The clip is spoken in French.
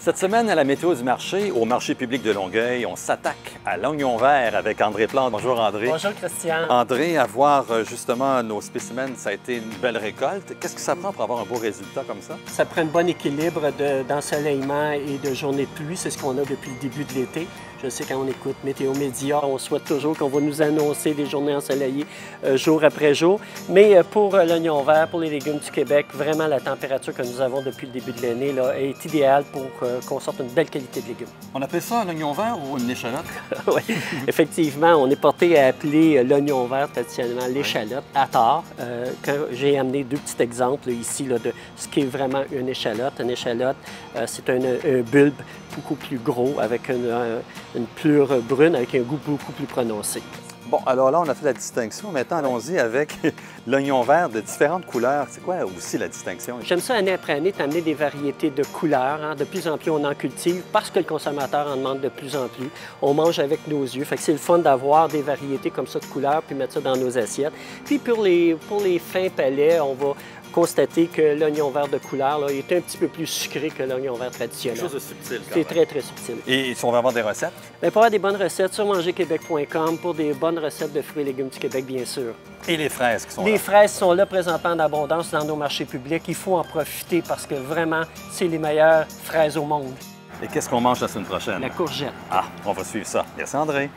Cette semaine, à la météo du marché, au marché public de Longueuil, on s'attaque à l'oignon vert avec André Plante. Bonjour André. Bonjour Christian. André, avoir justement nos spécimens, ça a été une belle récolte. Qu'est-ce que ça prend pour avoir un beau résultat comme ça? Ça prend un bon équilibre d'ensoleillement et de journées de pluie. C'est ce qu'on a depuis le début de l'été. Je sais quand on écoute Météo Média, on souhaite toujours qu'on va nous annoncer des journées ensoleillées jour après jour. Mais pour l'oignon vert, pour les légumes du Québec, vraiment la température que nous avons depuis le début de l'année est idéale pour qu'on sorte une belle qualité de légumes. On appelle ça un oignon vert ou une échalote? Oui, effectivement, on est porté à appeler l'oignon vert traditionnellement l'échalote, à tort. Quand j'ai amené deux petits exemples ici de ce qui est vraiment une échalote. Une échalote, c'est un bulbe beaucoup plus gros avec une pleure brune avec un goût beaucoup plus prononcé. Bon, alors là, on a fait la distinction. Maintenant, allons-y avec l'oignon vert de différentes couleurs. C'est quoi aussi la distinction? J'aime ça, année après année, t'amener des variétés de couleurs. De plus en plus, on en cultive parce que le consommateur en demande de plus en plus. On mange avec nos yeux. Fait que c'est le fun d'avoir des variétés comme ça de couleurs puis mettre ça dans nos assiettes. Puis pour les fins palais, on va constater que l'oignon vert de couleur là, est un petit peu plus sucré que l'oignon vert traditionnel. Quelque chose de subtil, quand C'est même. très, très subtil. Et si on veut avoir des recettes? Bien, pour avoir des bonnes recettes, sur mangerquebec.com pour des bonnes recettes de fruits et légumes du Québec, bien sûr. Et les fraises qui sont Les là? fraises sont là présentement en abondance dans nos marchés publics. Il faut en profiter parce que vraiment, c'est les meilleures fraises au monde. Et qu'est-ce qu'on mange la semaine prochaine? La courgette. Ah, on va suivre ça. Merci André.